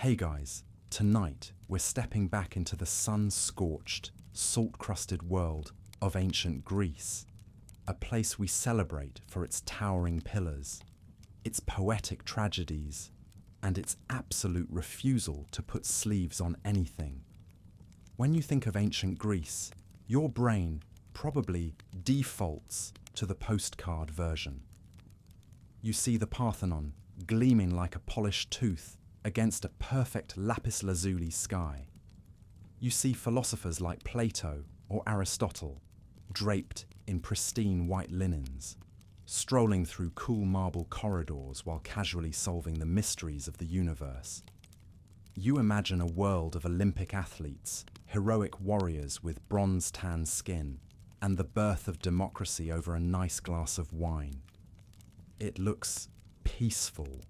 Hey guys, tonight we're stepping back into the sun-scorched, salt-crusted world of ancient Greece, a place we celebrate for its towering pillars, its poetic tragedies, and its absolute refusal to put sleeves on anything. When you think of ancient Greece, your brain probably defaults to the postcard version. You see the Parthenon gleaming like a polished tooth against a perfect lapis lazuli sky. You see philosophers like Plato or Aristotle, draped in pristine white linens, strolling through cool marble corridors while casually solving the mysteries of the universe. You imagine a world of Olympic athletes, heroic warriors with bronze-tan skin, and the birth of democracy over a nice glass of wine. It looks peaceful.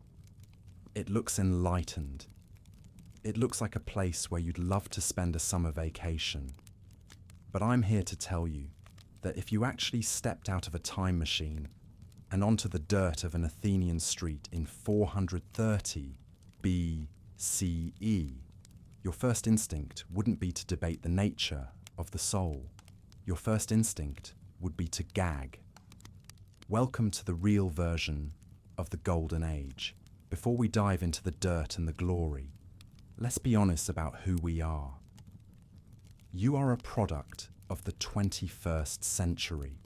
It looks enlightened. It looks like a place where you'd love to spend a summer vacation. But I'm here to tell you that if you actually stepped out of a time machine and onto the dirt of an Athenian street in 430 BCE, your first instinct wouldn't be to debate the nature of the soul. Your first instinct would be to gag. Welcome to the real version of the Golden Age. Before we dive into the dirt and the glory, let's be honest about who we are. You are a product of the 21st century.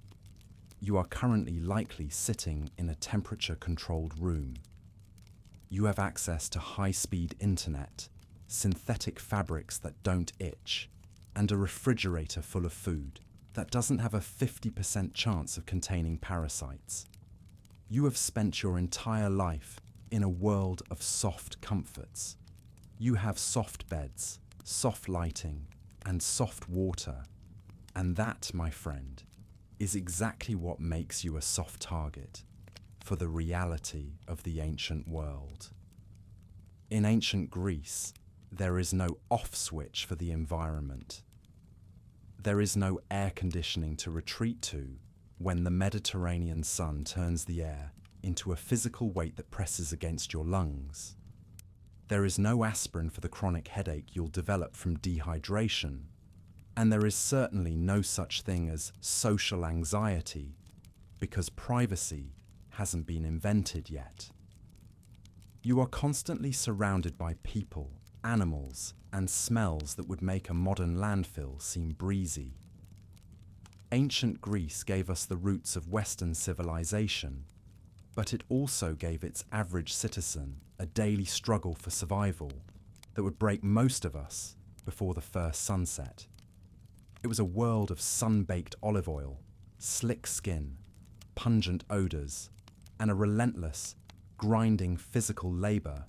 You are currently likely sitting in a temperature-controlled room. You have access to high-speed internet, synthetic fabrics that don't itch, and a refrigerator full of food that doesn't have a 50% chance of containing parasites. You have spent your entire life in a world of soft comforts. You have soft beds, soft lighting, and soft water. And that, my friend, is exactly what makes you a soft target for the reality of the ancient world. In ancient Greece, there is no off switch for the environment. There is no air conditioning to retreat to when the Mediterranean sun turns the air into a physical weight that presses against your lungs. There is no aspirin for the chronic headache you'll develop from dehydration, and there is certainly no such thing as social anxiety because privacy hasn't been invented yet. You are constantly surrounded by people, animals, and smells that would make a modern landfill seem breezy. Ancient Greece gave us the roots of Western civilization, but it also gave its average citizen a daily struggle for survival that would break most of us before the first sunset. It was a world of sun-baked olive oil, slick skin, pungent odors, and a relentless, grinding physical labor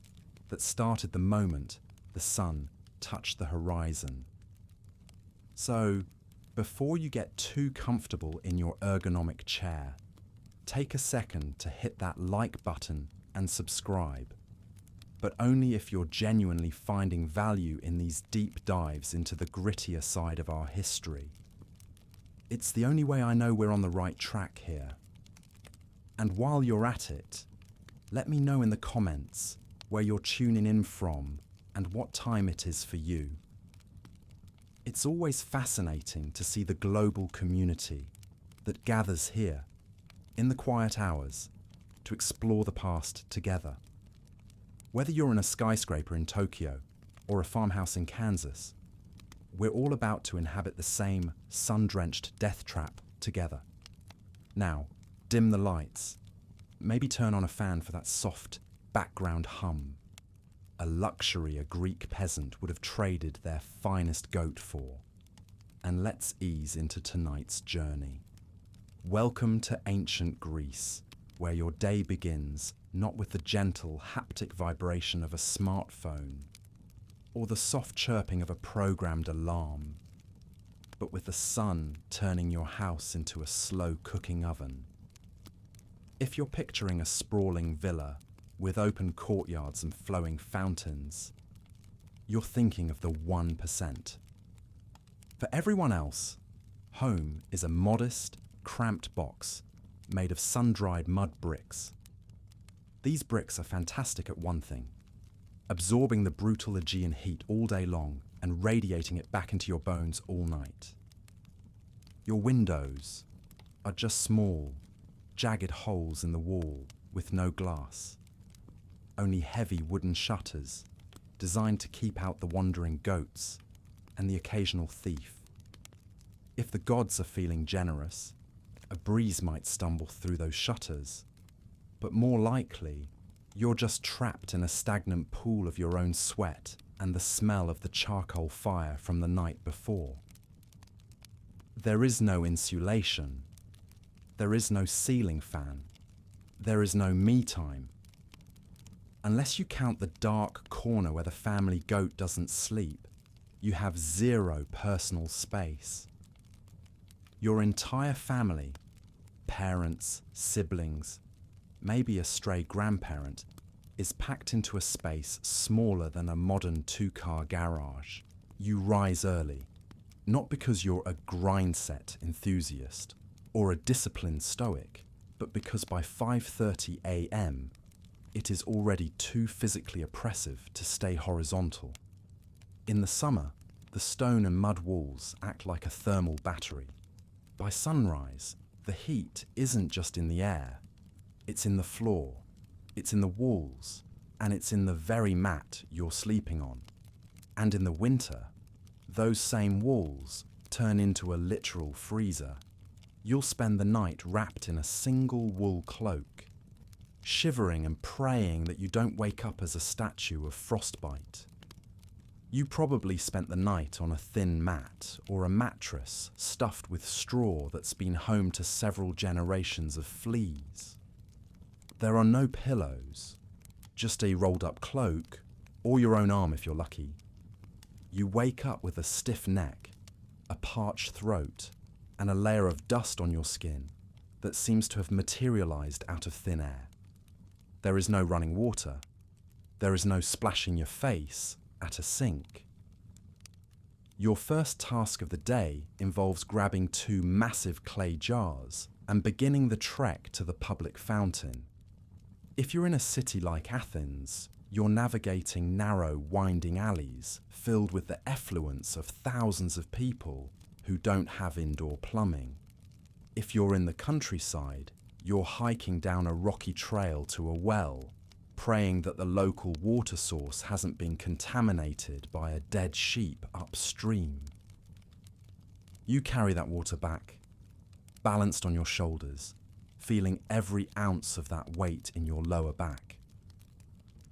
that started the moment the sun touched the horizon. So, before you get too comfortable in your ergonomic chair, take a second to hit that like button and subscribe, but only if you're genuinely finding value in these deep dives into the grittier side of our history. It's the only way I know we're on the right track here. And while you're at it, let me know in the comments where you're tuning in from and what time it is for you. It's always fascinating to see the global community that gathers here in the quiet hours to explore the past together. Whether you're in a skyscraper in Tokyo or a farmhouse in Kansas, we're all about to inhabit the same sun-drenched death trap together. Now, dim the lights. Maybe turn on a fan for that soft background hum, a luxury a Greek peasant would have traded their finest goat for. And let's ease into tonight's journey. Welcome to ancient Greece, where your day begins not with the gentle haptic vibration of a smartphone or the soft chirping of a programmed alarm, but with the sun turning your house into a slow cooking oven. If you're picturing a sprawling villa with open courtyards and flowing fountains, you're thinking of the 1%. For everyone else, home is a modest, cramped box made of sun-dried mud bricks. These bricks are fantastic at one thing. absorbing the brutal Aegean heat all day long and radiating it back into your bones all night. Your windows are just small, jagged holes in the wall with no glass, only heavy wooden shutters designed to keep out the wandering goats and the occasional thief. If the gods are feeling generous, a breeze might stumble through those shutters, but more likely, you're just trapped in a stagnant pool of your own sweat and the smell of the charcoal fire from the night before. There is no insulation. There is no ceiling fan. There is no me time. Unless you count the dark corner where the family goat doesn't sleep, you have zero personal space. Your entire family, parents, siblings, maybe a stray grandparent, is packed into a space smaller than a modern two-car garage. You rise early, not because you're a grind-set enthusiast or a disciplined stoic, but because by 5:30 a.m., it is already too physically oppressive to stay horizontal. In the summer, the stone and mud walls act like a thermal battery. By sunrise, the heat isn't just in the air, it's in the floor, it's in the walls, and it's in the very mat you're sleeping on. And in the winter, those same walls turn into a literal freezer. You'll spend the night wrapped in a single wool cloak, shivering and praying that you don't wake up as a statue of frostbite. You probably spent the night on a thin mat or a mattress stuffed with straw that's been home to several generations of fleas. There are no pillows, just a rolled up cloak, or your own arm if you're lucky. You wake up with a stiff neck, a parched throat, and a layer of dust on your skin that seems to have materialized out of thin air. There is no running water. There is no splashing your face at a sink. Your first task of the day involves grabbing 2 massive clay jars and beginning the trek to the public fountain. If you're in a city like Athens, you're navigating narrow, winding alleys filled with the effluence of thousands of people who don't have indoor plumbing. If you're in the countryside, you're hiking down a rocky trail to a well, praying that the local water source hasn't been contaminated by a dead sheep upstream. You carry that water back, balanced on your shoulders, feeling every ounce of that weight in your lower back.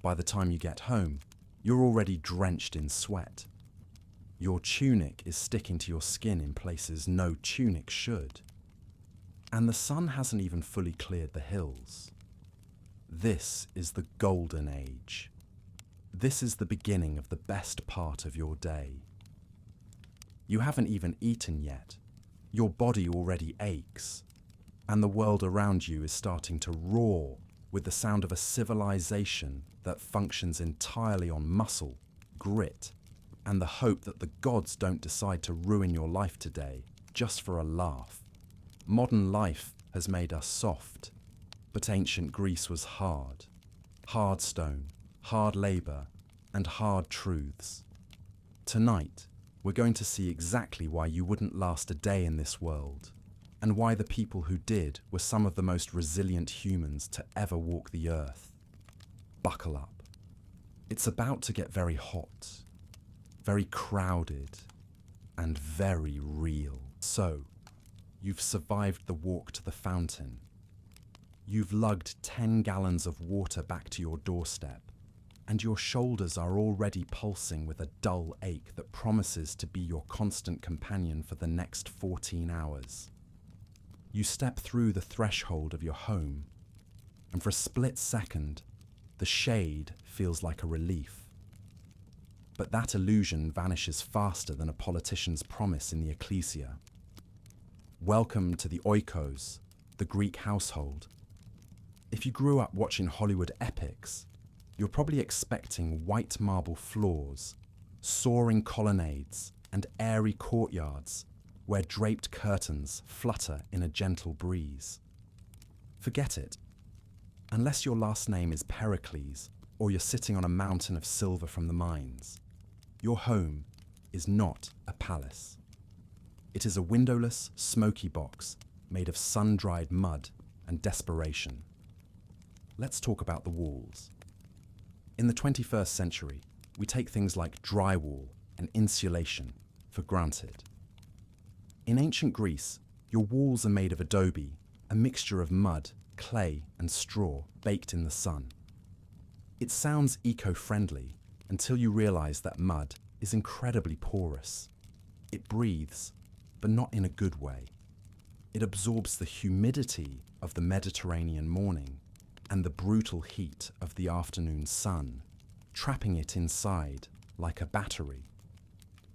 By the time you get home, you're already drenched in sweat. Your tunic is sticking to your skin in places no tunic should. And the sun hasn't even fully cleared the hills. This is the golden age. This is the beginning of the best part of your day. You haven't even eaten yet. Your body already aches, and the world around you is starting to roar with the sound of a civilization that functions entirely on muscle, grit, and the hope that the gods don't decide to ruin your life today just for a laugh. Modern life has made us soft, but ancient Greece was hard. Hard stone, hard labour, and hard truths. Tonight, we're going to see exactly why you wouldn't last a day in this world, and why the people who did were some of the most resilient humans to ever walk the earth. Buckle up. It's about to get very hot, very crowded, and very real. So, you've survived the walk to the fountain. You've lugged 10 gallons of water back to your doorstep, and your shoulders are already pulsing with a dull ache that promises to be your constant companion for the next 14 hours. You step through the threshold of your home, and for a split second, the shade feels like a relief. But that illusion vanishes faster than a politician's promise in the ecclesia. Welcome to the oikos, the Greek household. If you grew up watching Hollywood epics, you're probably expecting white marble floors, soaring colonnades, and airy courtyards where draped curtains flutter in a gentle breeze. Forget it. Unless your last name is Pericles or you're sitting on a mountain of silver from the mines, your home is not a palace. It is a windowless, smoky box made of sun-dried mud and desperation. Let's talk about the walls. In the 21st century, we take things like drywall and insulation for granted. In ancient Greece, your walls are made of adobe, a mixture of mud, clay, and straw baked in the sun. It sounds eco-friendly until you realize that mud is incredibly porous. It breathes, but not in a good way. It absorbs the humidity of the Mediterranean morning and the brutal heat of the afternoon sun, trapping it inside like a battery.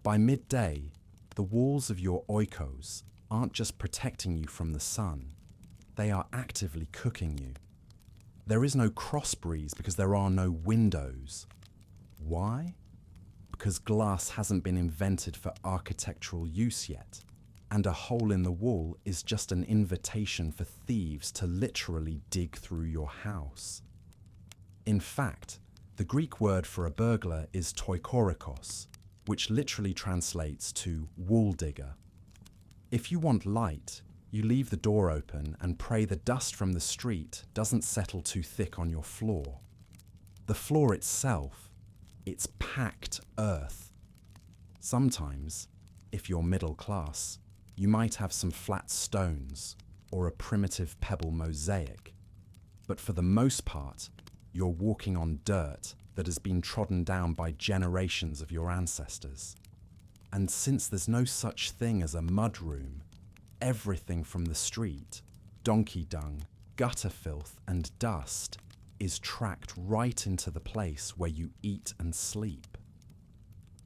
By midday, the walls of your oikos aren't just protecting you from the sun, they are actively cooking you. There is no cross breeze because there are no windows. Why? Because glass hasn't been invented for architectural use yet, and a hole in the wall is just an invitation for thieves to literally dig through your house. In fact, the Greek word for a burglar is toikorikos, which literally translates to wall digger. If you want light, you leave the door open and pray the dust from the street doesn't settle too thick on your floor. The floor itself, it's packed earth. Sometimes, if you're middle class, you might have some flat stones or a primitive pebble mosaic. But for the most part, you're walking on dirt that has been trodden down by generations of your ancestors. And since there's no such thing as a mudroom, everything from the street, donkey dung, gutter filth, and dust is tracked right into the place where you eat and sleep.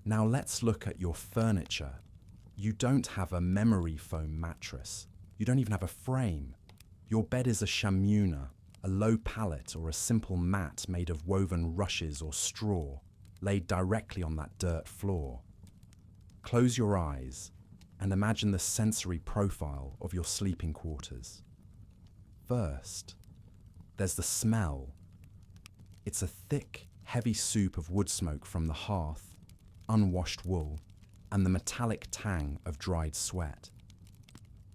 Now let's look at your furniture. You don't have a memory foam mattress. You don't even have a frame. Your bed is a shamuna, a low pallet, or a simple mat made of woven rushes or straw, laid directly on that dirt floor. Close your eyes and imagine the sensory profile of your sleeping quarters. First, there's the smell. It's a thick, heavy soup of wood smoke from the hearth, unwashed wool, and the metallic tang of dried sweat.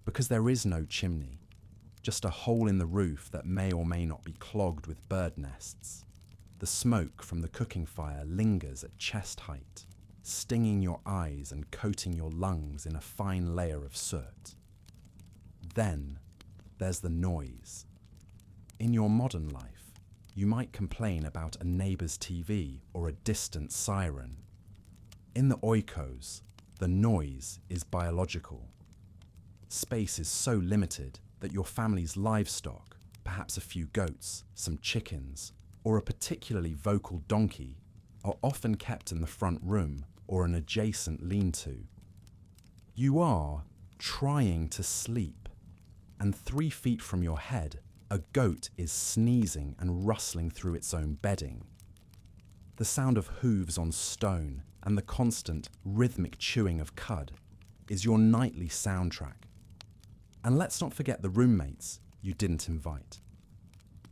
Because there is no chimney, just a hole in the roof that may or may not be clogged with bird nests. The smoke from the cooking fire lingers at chest height, stinging your eyes and coating your lungs in a fine layer of soot. Then there's the noise. In your modern life, you might complain about a neighbor's TV or a distant siren. In the oikos, the noise is biological. Space is so limited that your family's livestock, perhaps a few goats, some chickens, or a particularly vocal donkey, are often kept in the front room or an adjacent lean-to. You are trying to sleep, and 3 feet from your head, a goat is sneezing and rustling through its own bedding. The sound of hooves on stone and the constant rhythmic chewing of cud is your nightly soundtrack. And let's not forget the roommates you didn't invite.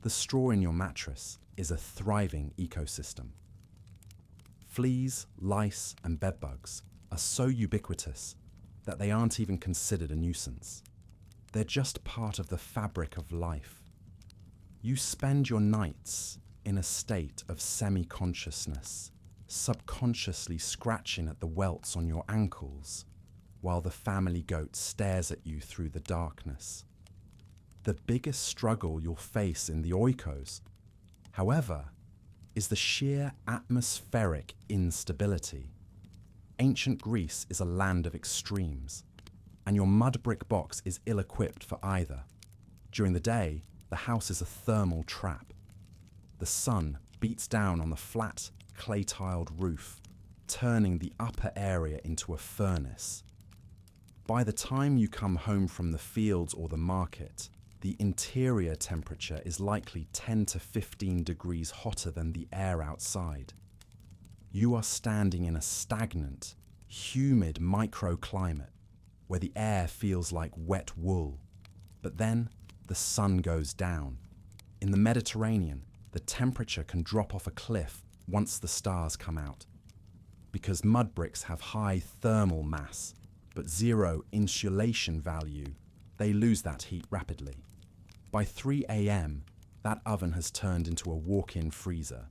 The straw in your mattress is a thriving ecosystem. Fleas, lice, and bedbugs are so ubiquitous that they aren't even considered a nuisance. They're just part of the fabric of life. You spend your nights in a state of semi-consciousness, subconsciously scratching at the welts on your ankles, while the family goat stares at you through the darkness. The biggest struggle you'll face in the oikos, however, is the sheer atmospheric instability. Ancient Greece is a land of extremes, and your mud brick box is ill-equipped for either. During the day, the house is a thermal trap. The sun beats down on the flat, clay-tiled roof, turning the upper area into a furnace. By the time you come home from the fields or the market, the interior temperature is likely 10 to 15 degrees hotter than the air outside. You are standing in a stagnant, humid microclimate where the air feels like wet wool. But then the sun goes down. In the Mediterranean, the temperature can drop off a cliff once the stars come out. Because mud bricks have high thermal mass, but zero insulation value, they lose that heat rapidly. By 3 a.m., that oven has turned into a walk-in freezer.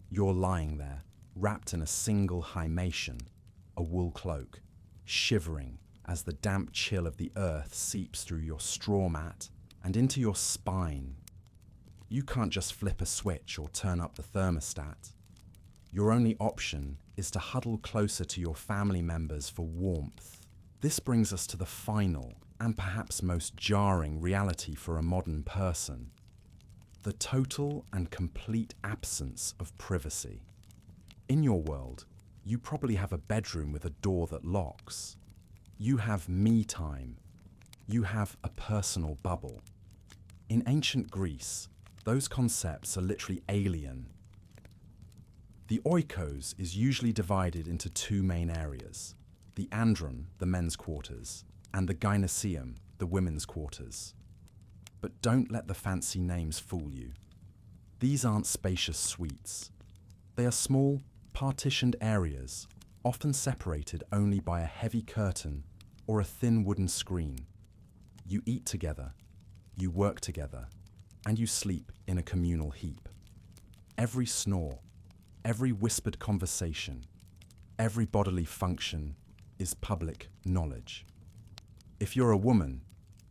You're lying there, wrapped in a single himation, a wool cloak, shivering as the damp chill of the earth seeps through your straw mat and into your spine. You can't just flip a switch or turn up the thermostat. Your only option is to huddle closer to your family members for warmth. This brings us to the final and perhaps most jarring reality for a modern person: the total and complete absence of privacy. In your world, you probably have a bedroom with a door that locks. You have me time. You have a personal bubble. In ancient Greece, those concepts are literally alien. The oikos is usually divided into two main areas: the andron, the men's quarters, and the gynoeceum, the women's quarters. But don't let the fancy names fool you. These aren't spacious suites. They are small, partitioned areas, often separated only by a heavy curtain or a thin wooden screen. You eat together, you work together, and you sleep in a communal heap. Every snore, every whispered conversation, every bodily function is public knowledge. If you're a woman,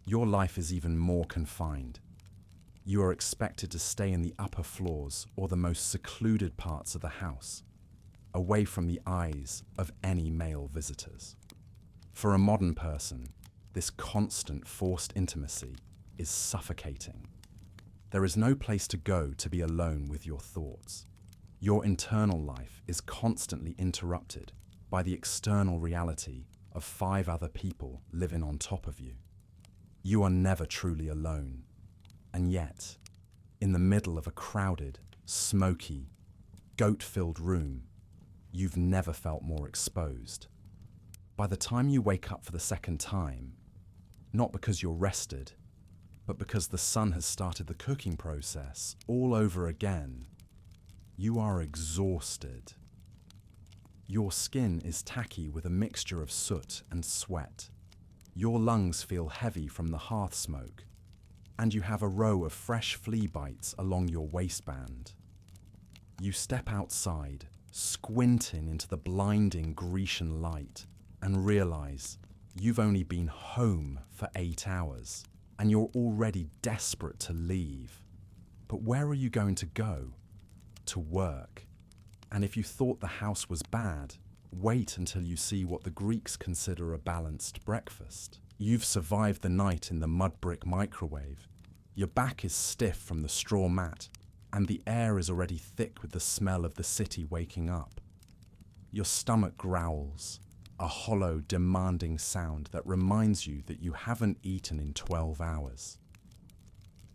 your life is even more confined. You are expected to stay in the upper floors or the most secluded parts of the house, away from the eyes of any male visitors. For a modern person, this constant forced intimacy is suffocating. There is no place to go to be alone with your thoughts. Your internal life is constantly interrupted by the external reality of 5 other people living on top of you. You are never truly alone. And yet, in the middle of a crowded, smoky, goat-filled room, you've never felt more exposed. By the time you wake up for the second time, not because you're rested, but because the sun has started the cooking process all over again, you are exhausted. Your skin is tacky with a mixture of soot and sweat. Your lungs feel heavy from the hearth smoke, and you have a row of fresh flea bites along your waistband. You step outside, squinting into the blinding Grecian light, and realize you've only been home for 8 hours, and you're already desperate to leave. But where are you going to go? To work. And if you thought the house was bad, wait until you see what the Greeks consider a balanced breakfast. You've survived the night in the mud brick microwave. Your back is stiff from the straw mat, and the air is already thick with the smell of the city waking up. Your stomach growls, a hollow, demanding sound that reminds you that you haven't eaten in 12 hours.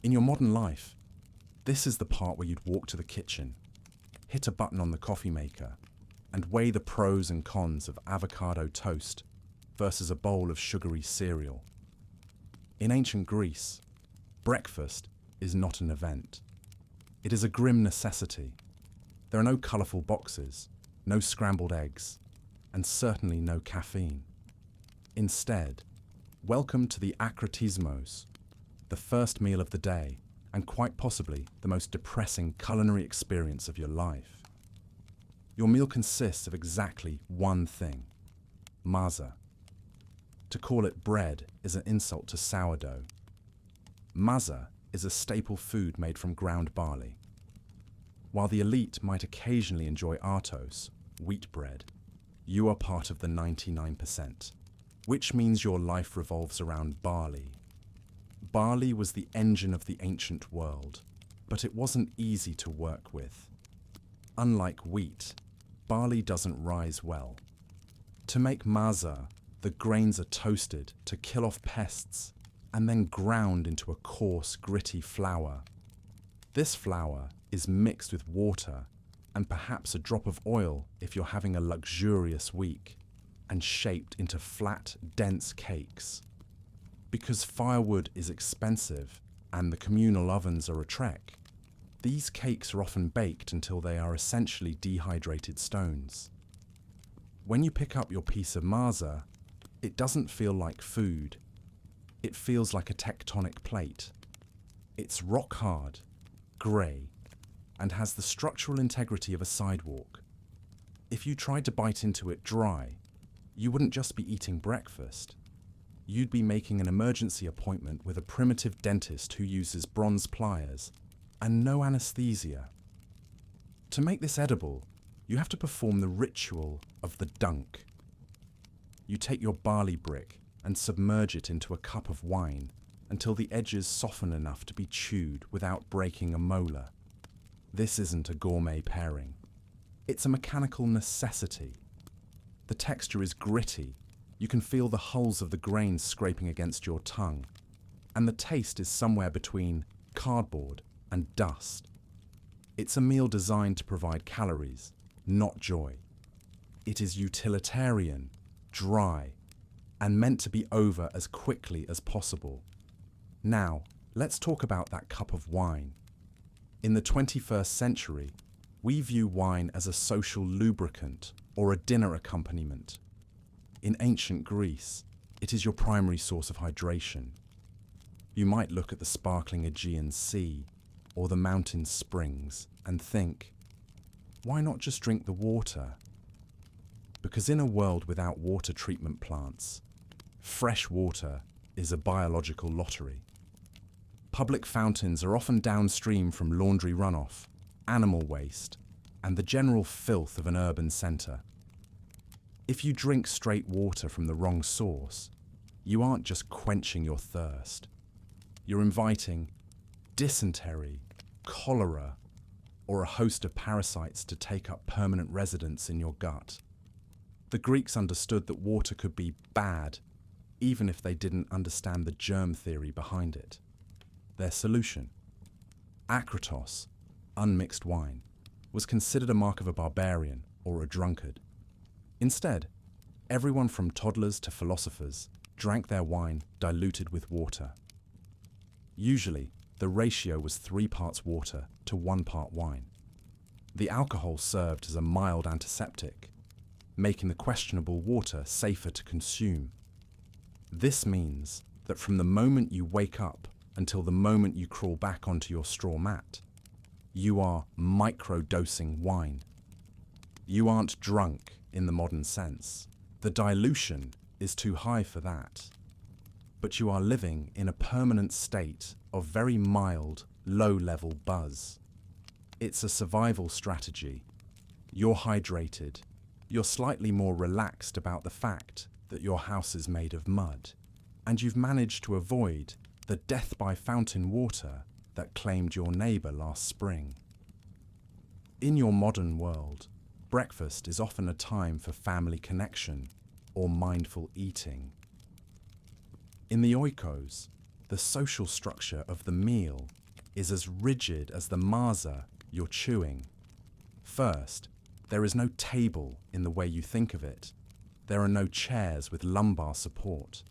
In your modern life, this is the part where you'd walk to the kitchen, hit a button on the coffee maker, and weigh the pros and cons of avocado toast versus a bowl of sugary cereal. In ancient Greece, breakfast is not an event. It is a grim necessity. There are no colourful boxes, no scrambled eggs, and certainly no caffeine. Instead, welcome to the akratismos, the first meal of the day, and quite possibly the most depressing culinary experience of your life. Your meal consists of exactly one thing: maza. To call it bread is an insult to sourdough. Maza is a staple food made from ground barley. While the elite might occasionally enjoy artos, wheat bread, you are part of the 99%, which means your life revolves around barley. Barley was the engine of the ancient world, but it wasn't easy to work with. Unlike wheat, barley doesn't rise well. To make maza, the grains are toasted to kill off pests and then ground into a coarse, gritty flour. This flour is mixed with water and perhaps a drop of oil if you're having a luxurious week, and shaped into flat, dense cakes. Because firewood is expensive and the communal ovens are a trek, These cakes are often baked until they are essentially dehydrated stones. When you pick up your piece of masa, it doesn't feel like food. It feels like a tectonic plate. It's rock hard, grey, and has the structural integrity of a sidewalk. If you tried to bite into it dry, you wouldn't just be eating breakfast. You'd be making an emergency appointment with a primitive dentist who uses bronze pliers and no anesthesia. To make this edible, you have to perform the ritual of the dunk. You take your barley brick and submerge it into a cup of wine until the edges soften enough to be chewed without breaking a molar. This isn't a gourmet pairing. It's a mechanical necessity. The texture is gritty. You can feel the hulls of the grains scraping against your tongue, and the taste is somewhere between cardboard and dust. It's a meal designed to provide calories, not joy. It is utilitarian, dry, and meant to be over as quickly as possible. Now, let's talk about that cup of wine. In the 21st century, we view wine as a social lubricant or a dinner accompaniment. In ancient Greece, it is your primary source of hydration. You might look at the sparkling Aegean Sea or the mountain springs and think, why not just drink the water? Because in a world without water treatment plants, fresh water is a biological lottery. Public fountains are often downstream from laundry runoff, animal waste, and the general filth of an urban centre. If you drink straight water from the wrong source, you aren't just quenching your thirst. You're inviting dysentery, cholera, or a host of parasites to take up permanent residence in your gut. The Greeks understood that water could be bad, even if they didn't understand the germ theory behind it. Their solution, akritos, unmixed wine, was considered a mark of a barbarian or a drunkard. Instead, everyone from toddlers to philosophers drank their wine diluted with water. Usually, the ratio was 3 parts water to 1 part wine. The alcohol served as a mild antiseptic, making the questionable water safer to consume. This means that from the moment you wake up until the moment you crawl back onto your straw mat, you are micro-dosing wine. You aren't drunk in the modern sense. The dilution is too high for that. But you are living in a permanent state of very mild, low-level buzz. It's a survival strategy. You're hydrated. You're slightly more relaxed about the fact that your house is made of mud, and you've managed to avoid the death by fountain water that claimed your neighbour last spring. In your modern world, breakfast is often a time for family connection or mindful eating. In the oikos, the social structure of the meal is as rigid as the masa you're chewing. First, there is no table in the way you think of it. There are no chairs with lumbar support.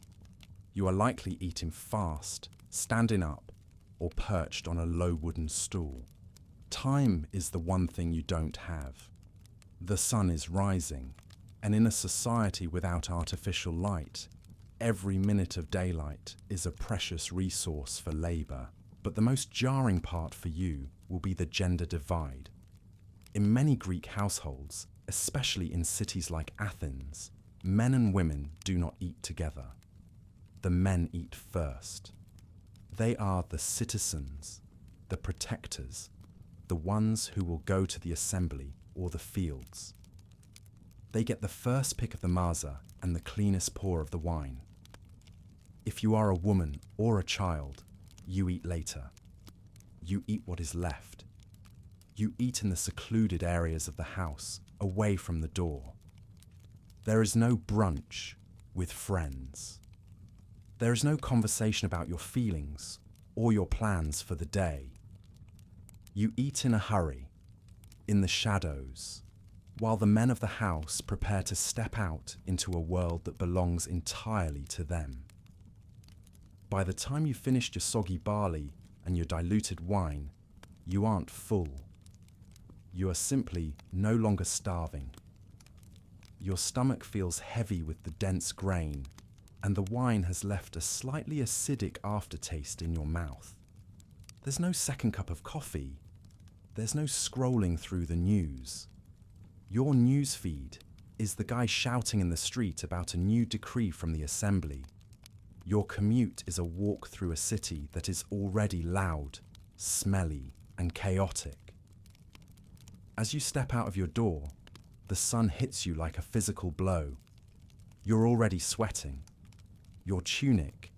You are likely eating fast, standing up, or perched on a low wooden stool. Time is the one thing you don't have. The sun is rising, and in a society without artificial light, every minute of daylight is a precious resource for labour. But the most jarring part for you will be the gender divide. In many Greek households, especially in cities like Athens, men and women do not eat together. The men eat first. They are the citizens, the protectors, the ones who will go to the assembly or the fields. They get the first pick of the masa and the cleanest pour of the wine. If you are a woman or a child, you eat later. You eat what is left. You eat in the secluded areas of the house, away from the door. There is no brunch with friends. There is no conversation about your feelings or your plans for the day. You eat in a hurry, in the shadows, while the men of the house prepare to step out into a world that belongs entirely to them. By the time you've finished your soggy barley and your diluted wine, You aren't full. You are simply no longer starving. Your stomach feels heavy with the dense grain, and the wine has left a slightly acidic aftertaste in your mouth. There's no second cup of coffee. There's no scrolling through the news. Your news feed is the guy shouting in the street about a new decree from the assembly. Your commute is a walk through a city that is already loud, smelly, and chaotic. As you step out of your door, the sun hits you like a physical blow. You're already sweating. Your tunic,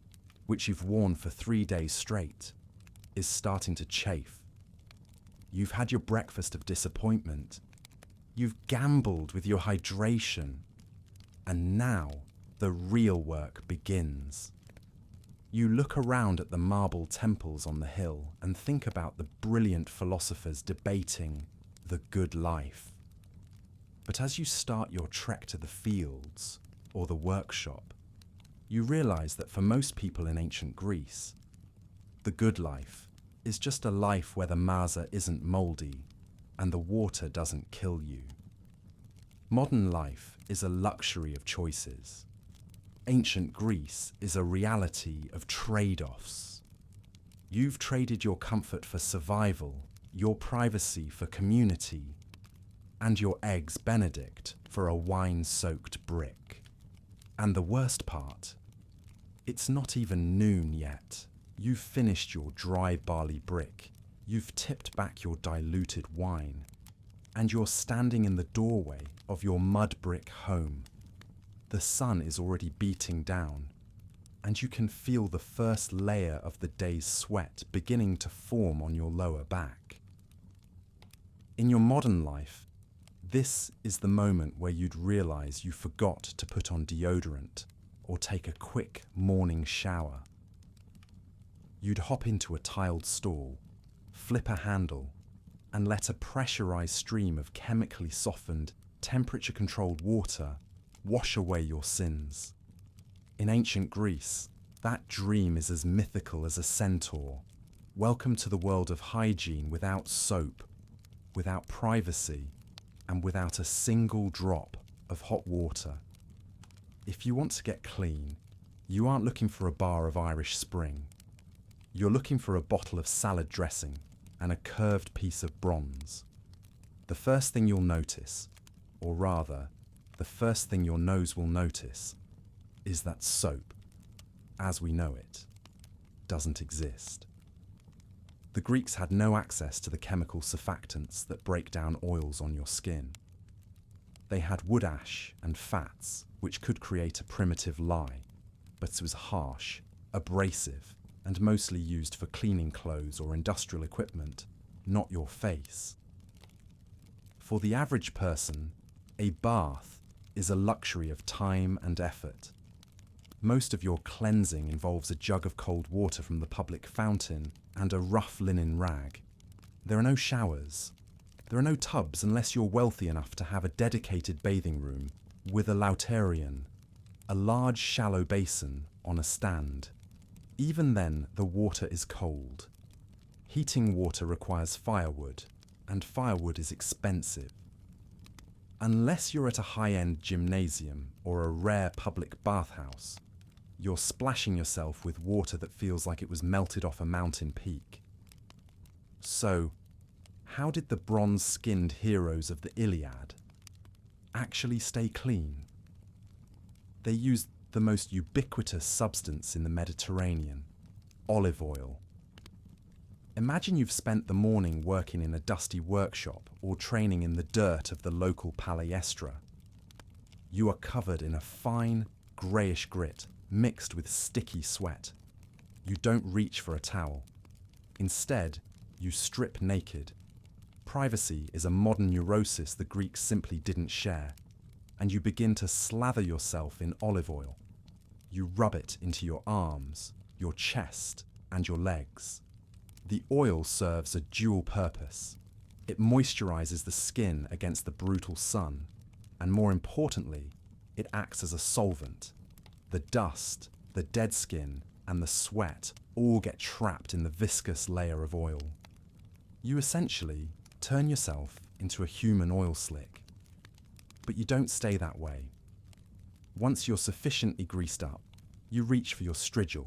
which you've worn for 3 days straight, is starting to chafe. You've had your breakfast of disappointment. You've gambled with your hydration. And now the real work begins. You look around at the marble temples on the hill and think about the brilliant philosophers debating the good life. But as you start your trek to the fields or the workshop, you realize that for most people in ancient Greece, the good life is just a life where the masa isn't moldy and the water doesn't kill you. Modern life is a luxury of choices. Ancient Greece is a reality of trade-offs. You've traded your comfort for survival, your privacy for community, and your eggs Benedict for a wine-soaked brick. And the worst part, it's not even noon yet. You've finished your dry barley brick, you've tipped back your diluted wine, and you're standing in the doorway of your mud brick home. The sun is already beating down, and you can feel the first layer of the day's sweat beginning to form on your lower back. In your modern life, this is the moment where you'd realize you forgot to put on deodorant or take a quick morning shower. You'd hop into a tiled stall, flip a handle, and let a pressurized stream of chemically softened, temperature-controlled water wash away your sins. In ancient Greece, that dream is as mythical as a centaur. Welcome to the world of hygiene without soap, without privacy, and without a single drop of hot water. If you want to get clean, you aren't looking for a bar of Irish Spring. You're looking for a bottle of salad dressing and a curved piece of bronze. The first thing you'll notice, or rather, the first thing your nose will notice, is that soap, as we know it, doesn't exist. The Greeks had no access to the chemical surfactants that break down oils on your skin. They had wood ash and fats, which could create a primitive lye, but it was harsh, abrasive, and mostly used for cleaning clothes or industrial equipment, not your face. For the average person, a bath is a luxury of time and effort. Most of your cleansing involves a jug of cold water from the public fountain and a rough linen rag. There are no showers. There are no tubs unless you're wealthy enough to have a dedicated bathing room with a lautarian, a large shallow basin on a stand. Even then, the water is cold. Heating water requires firewood, and firewood is expensive. Unless you're at a high-end gymnasium or a rare public bathhouse, you're splashing yourself with water that feels like it was melted off a mountain peak. So, how did the bronze-skinned heroes of the Iliad actually stay clean? They used the most ubiquitous substance in the Mediterranean, olive oil. Imagine you've spent the morning working in a dusty workshop or training in the dirt of the local palestra. You are covered in a fine, greyish grit mixed with sticky sweat. You don't reach for a towel. Instead, you strip naked. Privacy is a modern neurosis the Greeks simply didn't share, and you begin to slather yourself in olive oil. You rub it into your arms, your chest, and your legs. The oil serves a dual purpose. It moisturizes the skin against the brutal sun, and more importantly, it acts as a solvent. The dust, the dead skin, and the sweat all get trapped in the viscous layer of oil. You essentially turn yourself into a human oil slick. But you don't stay that way. Once you're sufficiently greased up, you reach for your strigil.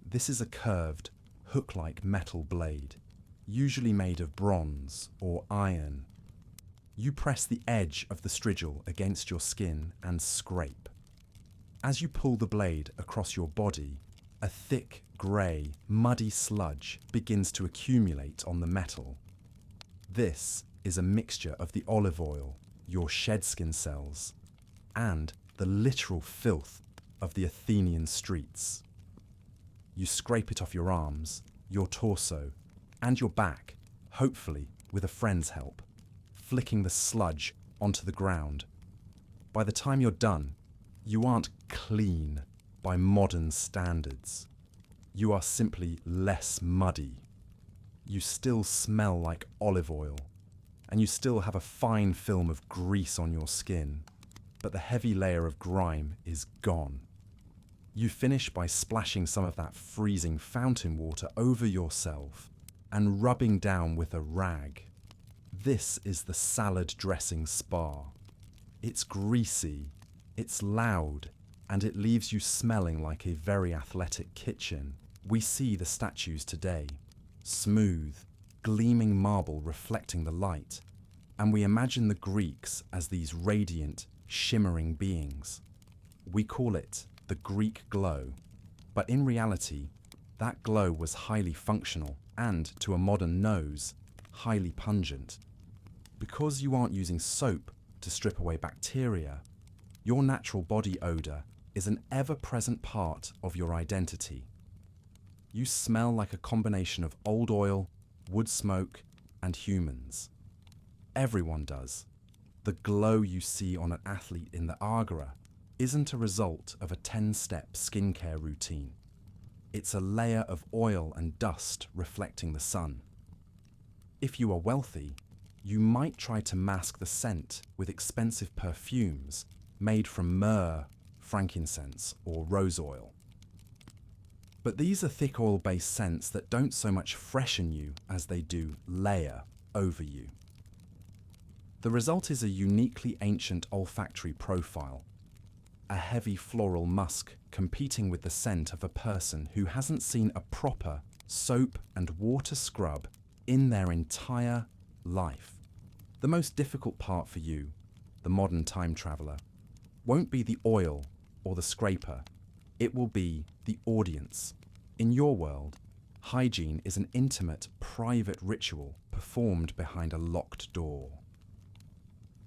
This is a curved, hook-like metal blade, usually made of bronze or iron. You press the edge of the strigil against your skin and scrape. As you pull the blade across your body, a thick, grey, muddy sludge begins to accumulate on the metal. This is a mixture of the olive oil, your shed skin cells, and the literal filth of the Athenian streets. You scrape it off your arms, your torso, and your back, hopefully with a friend's help, flicking the sludge onto the ground. By the time you're done, you aren't clean by modern standards. You are simply less muddy. You still smell like olive oil, and you still have a fine film of grease on your skin, but the heavy layer of grime is gone. You finish by splashing some of that freezing fountain water over yourself and rubbing down with a rag. This is the salad dressing spa. It's greasy, it's loud, and it leaves you smelling like a very athletic kitchen. We see the statues today, smooth, gleaming marble reflecting the light, and we imagine the Greeks as these radiant, shimmering beings. We call it the Greek glow, but in reality, that glow was highly functional and, to a modern nose, highly pungent. Because you aren't using soap to strip away bacteria, your natural body odour is an ever-present part of your identity. You smell like a combination of old oil, wood smoke, and humans. Everyone does. The glow you see on an athlete in the Agora isn't a result of a 10-step skincare routine. It's a layer of oil and dust reflecting the sun. If you are wealthy, you might try to mask the scent with expensive perfumes made from myrrh, frankincense, or rose oil. But these are thick oil-based scents that don't so much freshen you as they do layer over you. The result is a uniquely ancient olfactory profile, a heavy floral musk competing with the scent of a person who hasn't seen a proper soap and water scrub in their entire life. The most difficult part for you, the modern time traveller, won't be the oil or the scraper. It will be the audience. In your world, hygiene is an intimate, private ritual performed behind a locked door.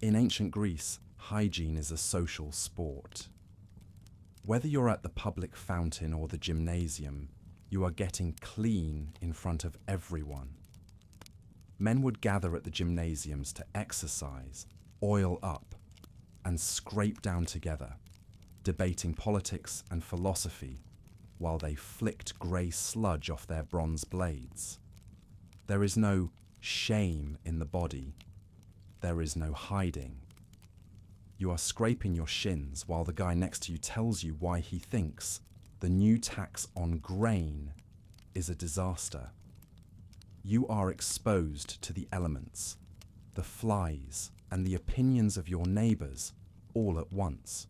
In ancient Greece, hygiene is a social sport. Whether you're at the public fountain or the gymnasium, you are getting clean in front of everyone. Men would gather at the gymnasiums to exercise, oil up, and scrape down together, debating politics and philosophy while they flicked grey sludge off their bronze blades. There is no shame in the body. There is no hiding. You are scraping your shins while the guy next to you tells you why he thinks the new tax on grain is a disaster. You are exposed to the elements, the flies, and the opinions of your neighbours all at once.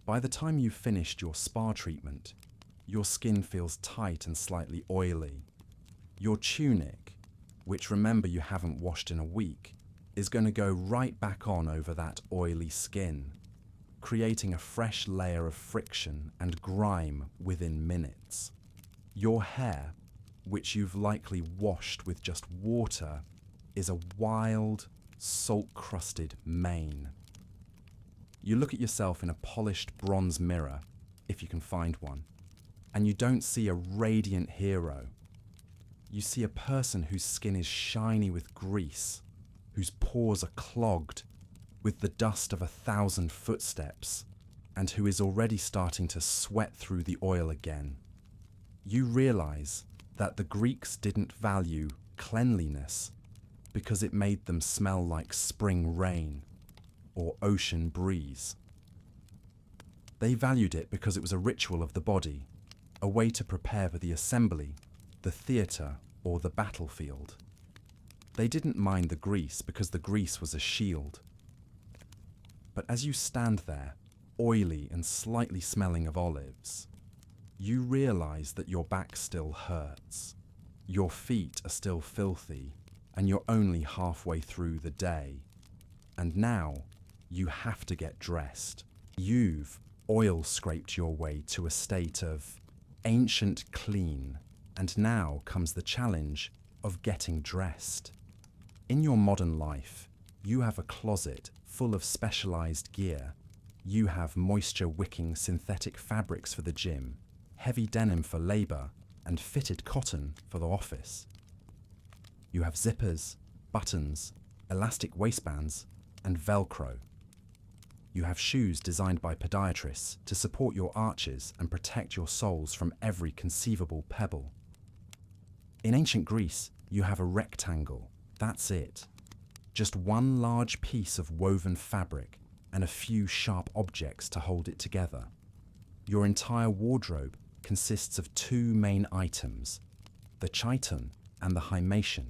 By the time you've finished your spa treatment, your skin feels tight and slightly oily. Your tunic, which remember you haven't washed in a week, is going to go right back on over that oily skin, creating a fresh layer of friction and grime within minutes. Your hair, which you've likely washed with just water, is a wild, salt-crusted mane. You look at yourself in a polished bronze mirror, if you can find one, and you don't see a radiant hero. You see a person whose skin is shiny with grease, whose pores are clogged with the dust of 1,000 footsteps, and who is already starting to sweat through the oil again. You realize that the Greeks didn't value cleanliness because it made them smell like spring rain or ocean breeze. They valued it because it was a ritual of the body, a way to prepare for the assembly, the theatre, or the battlefield. They didn't mind the grease because the grease was a shield. But as you stand there, oily and slightly smelling of olives, you realize that your back still hurts, your feet are still filthy, and you're only halfway through the day. And now, you have to get dressed. You've oil scraped your way to a state of ancient clean, and now comes the challenge of getting dressed. In your modern life, you have a closet full of specialized gear. You have moisture-wicking synthetic fabrics for the gym, heavy denim for labor, and fitted cotton for the office. You have zippers, buttons, elastic waistbands, and Velcro. You have shoes designed by podiatrists to support your arches and protect your soles from every conceivable pebble. In ancient Greece, you have a rectangle. That's it. Just one large piece of woven fabric and a few sharp objects to hold it together. Your entire wardrobe consists of two main items, the chiton and the hymation.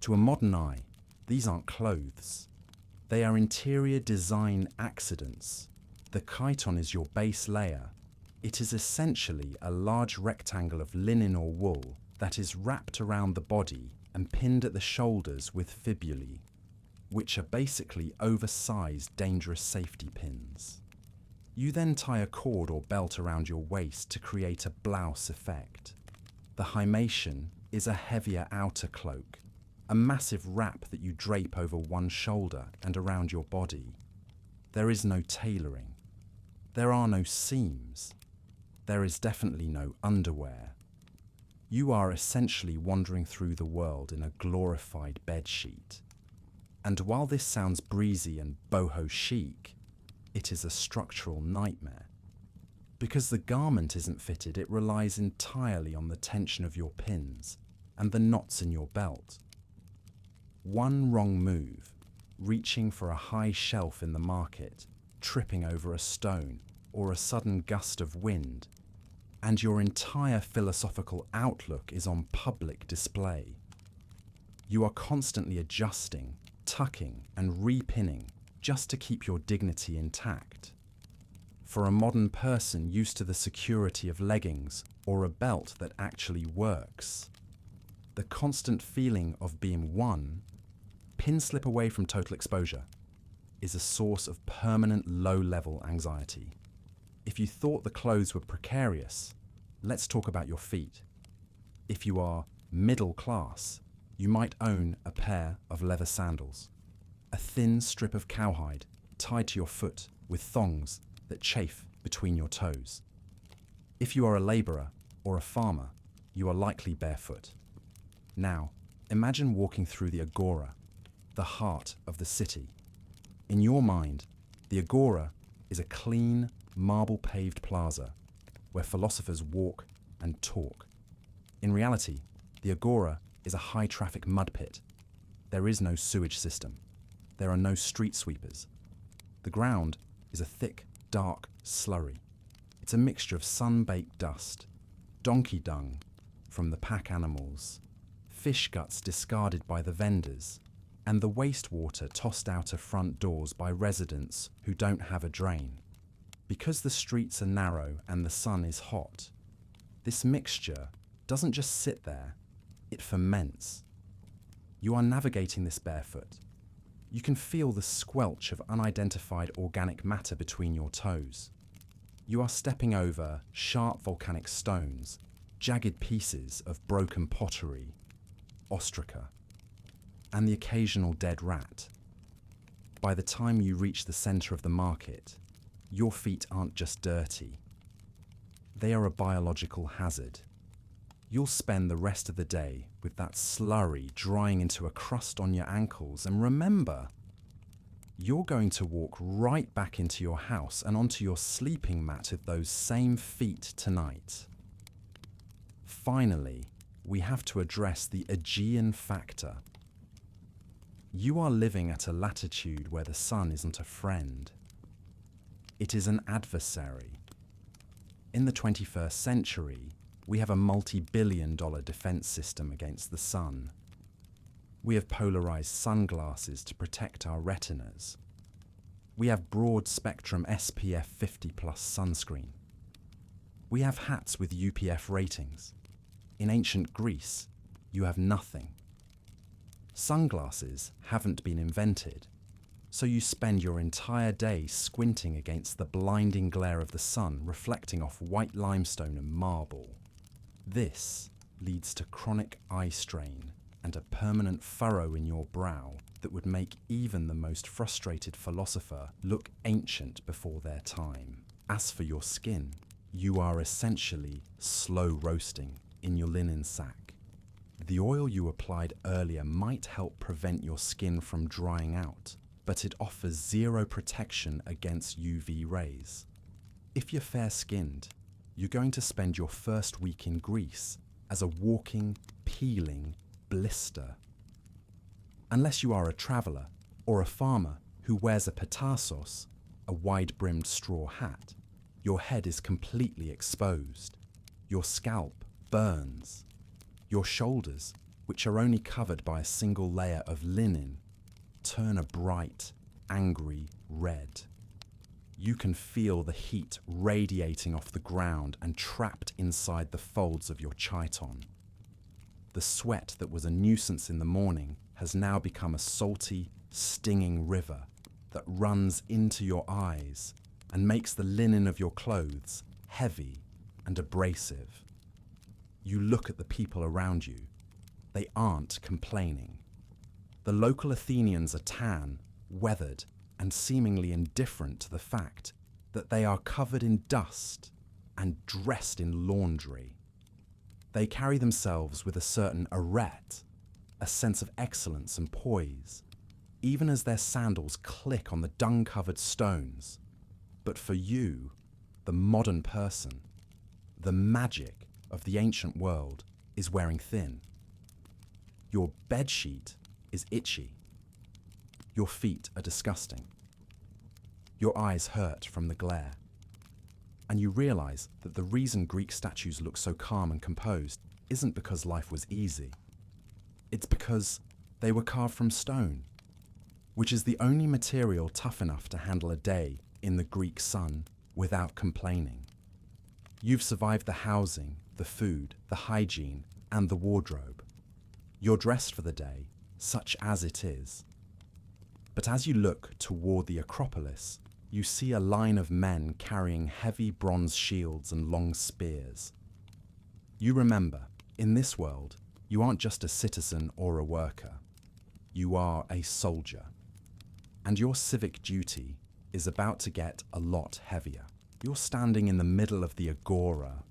To a modern eye, these aren't clothes. They are interior design accidents. The chiton is your base layer. It is essentially a large rectangle of linen or wool that is wrapped around the body and pinned at the shoulders with fibulae, which are basically oversized, dangerous safety pins. You then tie a cord or belt around your waist to create a blouse effect. The hymation is a heavier outer cloak, a massive wrap that you drape over one shoulder and around your body. There is no tailoring. There are no seams. There is definitely no underwear. You are essentially wandering through the world in a glorified bedsheet. And while this sounds breezy and boho chic, it is a structural nightmare. Because the garment isn't fitted, it relies entirely on the tension of your pins and the knots in your belt. One wrong move, reaching for a high shelf in the market, tripping over a stone, or a sudden gust of wind, and your entire philosophical outlook is on public display. You are constantly adjusting, tucking, and repinning just to keep your dignity intact. For a modern person used to the security of leggings or a belt that actually works, the constant feeling of being pin slip away from total exposure, is a source of permanent low-level anxiety. If you thought the clothes were precarious, let's talk about your feet. If you are middle class, you might own a pair of leather sandals, a thin strip of cowhide tied to your foot with thongs that chafe between your toes. If you are a laborer or a farmer, you are likely barefoot. Now, imagine walking through the agora, the heart of the city. In your mind, the agora is a clean, marble-paved plaza where philosophers walk and talk. In reality, the agora is a high-traffic mud pit. There is no sewage system. There are no street sweepers. The ground is a thick, dark slurry. It's a mixture of sun-baked dust, donkey dung from the pack animals, fish guts discarded by the vendors, and the wastewater tossed out of front doors by residents who don't have a drain. Because the streets are narrow and the sun is hot, this mixture doesn't just sit there, it ferments. You are navigating this barefoot. You can feel the squelch of unidentified organic matter between your toes. You are stepping over sharp volcanic stones, jagged pieces of broken pottery, ostraca, and the occasional dead rat. By the time you reach the center of the market, your feet aren't just dirty. They are a biological hazard. You'll spend the rest of the day with that slurry drying into a crust on your ankles, and remember, you're going to walk right back into your house and onto your sleeping mat with those same feet tonight. Finally, we have to address the Aegean factor. You are living at a latitude where the sun isn't a friend. It is an adversary. In the 21st century, we have a multi-billion-dollar defense system against the sun. We have polarized sunglasses to protect our retinas. We have broad-spectrum SPF 50+ sunscreen. We have hats with UPF ratings. In ancient Greece, you have nothing. Sunglasses haven't been invented, so you spend your entire day squinting against the blinding glare of the sun reflecting off white limestone and marble. This leads to chronic eye strain and a permanent furrow in your brow that would make even the most frustrated philosopher look ancient before their time. As for your skin, you are essentially slow roasting in your linen sack. The oil you applied earlier might help prevent your skin from drying out, but it offers zero protection against UV rays. If you're fair-skinned, you're going to spend your first week in Greece as a walking, peeling blister. Unless you are a traveller or a farmer who wears a petarsos, a wide-brimmed straw hat, your head is completely exposed. Your scalp burns. Your shoulders, which are only covered by a single layer of linen, turn a bright, angry red. You can feel the heat radiating off the ground and trapped inside the folds of your chiton. The sweat that was a nuisance in the morning has now become a salty, stinging river that runs into your eyes and makes the linen of your clothes heavy and abrasive. You look at the people around you. They aren't complaining. The local Athenians are tan, weathered, and seemingly indifferent to the fact that they are covered in dust and dressed in laundry. They carry themselves with a certain arete, a sense of excellence and poise, even as their sandals click on the dung-covered stones. But for you, the modern person, the magic of the ancient world is wearing thin. Your bedsheet is itchy. Your feet are disgusting. Your eyes hurt from the glare. And you realize that the reason Greek statues look so calm and composed isn't because life was easy. It's because they were carved from stone, which is the only material tough enough to handle a day in the Greek sun without complaining. You've survived the housing, the food, the hygiene, and the wardrobe. You're dressed for the day, such as it is. But as you look toward the Acropolis, you see a line of men carrying heavy bronze shields and long spears. You remember, in this world, you aren't just a citizen or a worker. You are a soldier. And your civic duty is about to get a lot heavier. You're standing in the middle of the agora,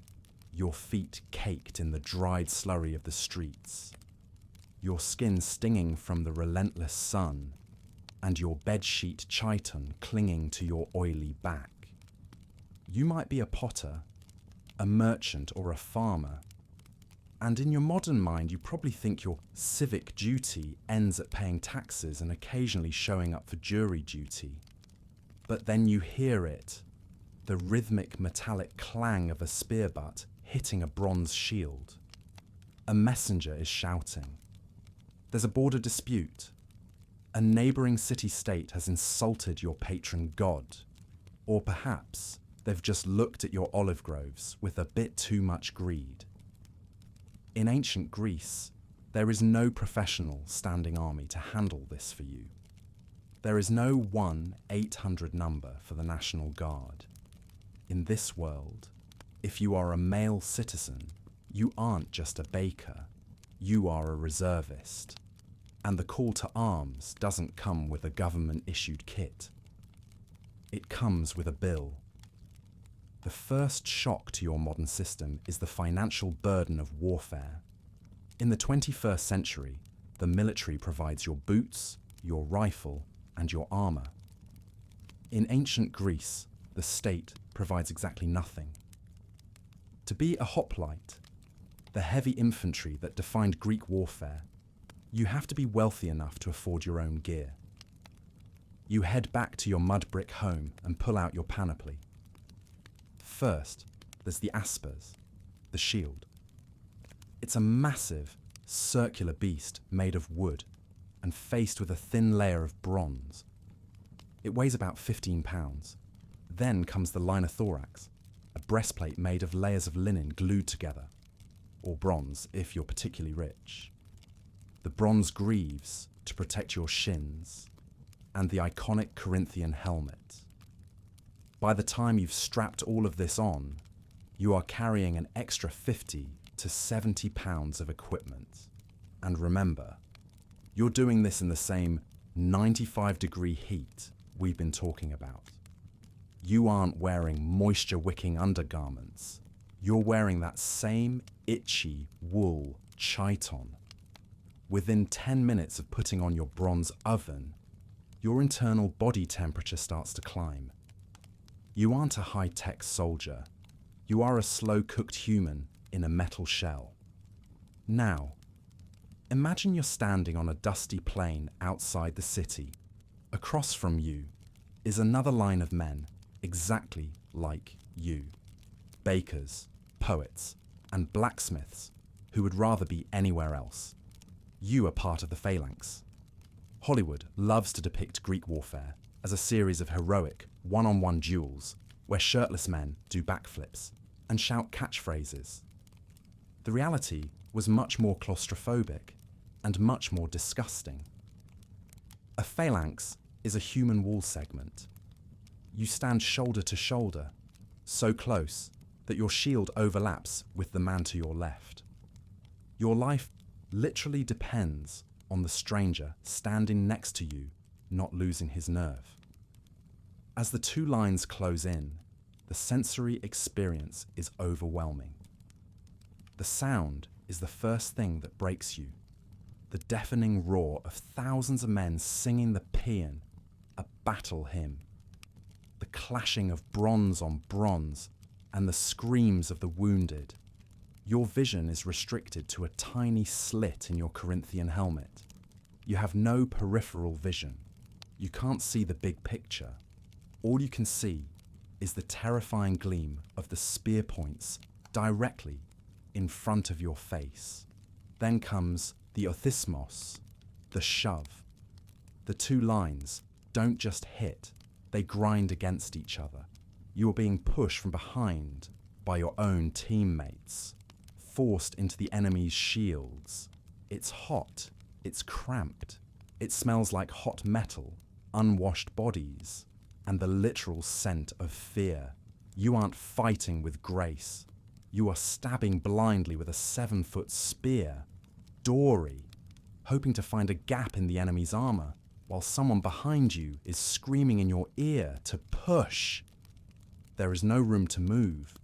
your feet caked in the dried slurry of the streets, your skin stinging from the relentless sun, and your bedsheet chiton clinging to your oily back. You might be a potter, a merchant, or a farmer, and in your modern mind you probably think your civic duty ends at paying taxes and occasionally showing up for jury duty. But then you hear it, the rhythmic metallic clang of a spear butt hitting a bronze shield. A messenger is shouting. There's a border dispute. A neighbouring city-state has insulted your patron god. Or perhaps they've just looked at your olive groves with a bit too much greed. In ancient Greece, there is no professional standing army to handle this for you. There is no 1-800 number for the National Guard. In this world, if you are a male citizen, you aren't just a baker, you are a reservist. And the call to arms doesn't come with a government-issued kit. It comes with a bill. The first shock to your modern system is the financial burden of warfare. In the 21st century, the military provides your boots, your rifle, and your armour. In ancient Greece, the state provides exactly nothing. To be a hoplite, the heavy infantry that defined Greek warfare, you have to be wealthy enough to afford your own gear. You head back to your mud brick home and pull out your panoply. First, there's the aspers, the shield. It's a massive, circular beast made of wood and faced with a thin layer of bronze. It weighs about 15 pounds. Then comes the liner thorax, a breastplate made of layers of linen glued together, or bronze if you're particularly rich. The bronze greaves to protect your shins, and the iconic Corinthian helmet. By the time you've strapped all of this on, you are carrying an extra 50 to 70 pounds of equipment. And remember, you're doing this in the same 95-degree heat we've been talking about. You aren't wearing moisture-wicking undergarments. You're wearing that same itchy wool chiton. Within 10 minutes of putting on your bronze oven, your internal body temperature starts to climb. You aren't a high-tech soldier. You are a slow-cooked human in a metal shell. Now, imagine you're standing on a dusty plain outside the city. Across from you is another line of men exactly like you. Bakers, poets, and blacksmiths who would rather be anywhere else. You are part of the phalanx. Hollywood loves to depict Greek warfare as a series of heroic, one-on-one duels where shirtless men do backflips and shout catchphrases. The reality was much more claustrophobic and much more disgusting. A phalanx is a human wall segment. You stand shoulder to shoulder, so close that your shield overlaps with the man to your left. Your life literally depends on the stranger standing next to you not losing his nerve. As the two lines close in, the sensory experience is overwhelming. The sound is the first thing that breaks you. The deafening roar of thousands of men singing the paean, a battle hymn. The clashing of bronze on bronze and the screams of the wounded. Your vision is restricted to a tiny slit in your Corinthian helmet. You have no peripheral vision. You can't see the big picture. All you can see is the terrifying gleam of the spear points directly in front of your face. Then comes the othismos, the shove. The two lines don't just hit, they grind against each other. You are being pushed from behind by your own teammates, forced into the enemy's shields. It's hot, it's cramped, it smells like hot metal, unwashed bodies, and the literal scent of fear. You aren't fighting with grace. You are stabbing blindly with a 7-foot spear, dory, hoping to find a gap in the enemy's armor, while someone behind you is screaming in your ear to push. There is no room to move.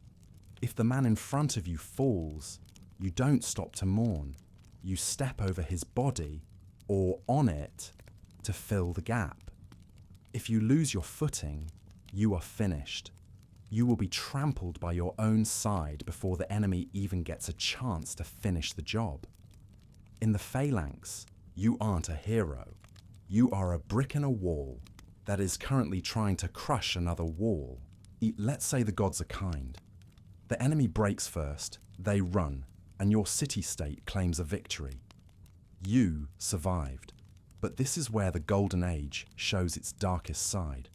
If the man in front of you falls, you don't stop to mourn. You step over his body, or on it, to fill the gap. If you lose your footing, you are finished. You will be trampled by your own side before the enemy even gets a chance to finish the job. In the phalanx, you aren't a hero. You are a brick in a wall that is currently trying to crush another wall. Let's say the gods are kind. The enemy breaks first, they run, and your city-state claims a victory. You survived, but this is where the Golden Age shows its darkest side.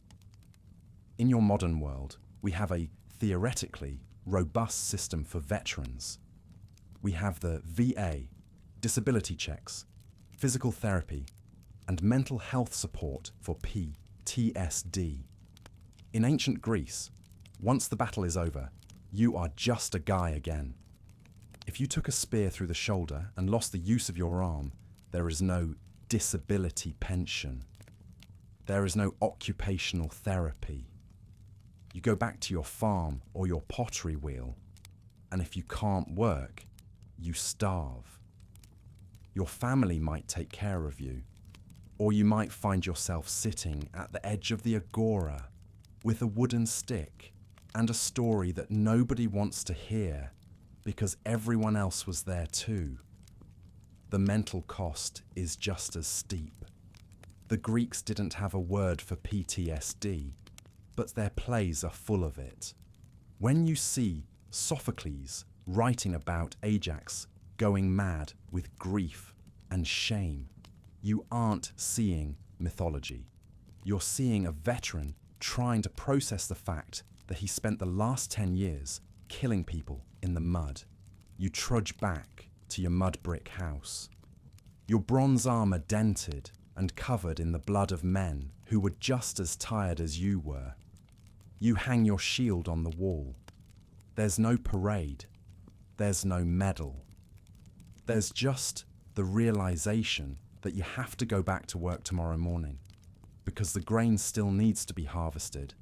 In your modern world, we have a theoretically robust system for veterans. We have the VA, disability checks, physical therapy, and mental health support for PTSD. In ancient Greece, once the battle is over, you are just a guy again. If you took a spear through the shoulder and lost the use of your arm, there is no disability pension. There is no occupational therapy. You go back to your farm or your pottery wheel, and if you can't work, you starve. Your family might take care of you, or you might find yourself sitting at the edge of the agora with a wooden stick and a story that nobody wants to hear because everyone else was there too. The mental cost is just as steep. The Greeks didn't have a word for PTSD, but their plays are full of it. When you see Sophocles writing about Ajax going mad with grief and shame, You aren't seeing mythology. You're seeing a veteran trying to process the fact that he spent the last 10 years killing people in the mud. You trudge back to your mud brick house. Your bronze armor dented and covered in the blood of men who were just as tired as you were. You hang your shield on the wall. There's no parade. There's no medal. There's just the realization that you have to go back to work tomorrow morning because the grain still needs to be harvested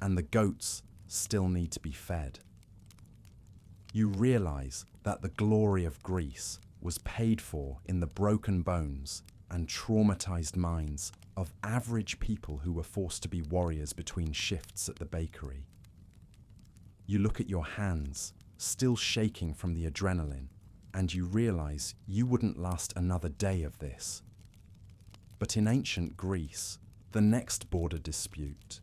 and the goats still need to be fed. You realize that the glory of Greece was paid for in the broken bones and traumatized minds of average people who were forced to be warriors between shifts at the bakery. You look at your hands, still shaking from the adrenaline, and you realize you wouldn't last another day of this. But in ancient Greece, the next border dispute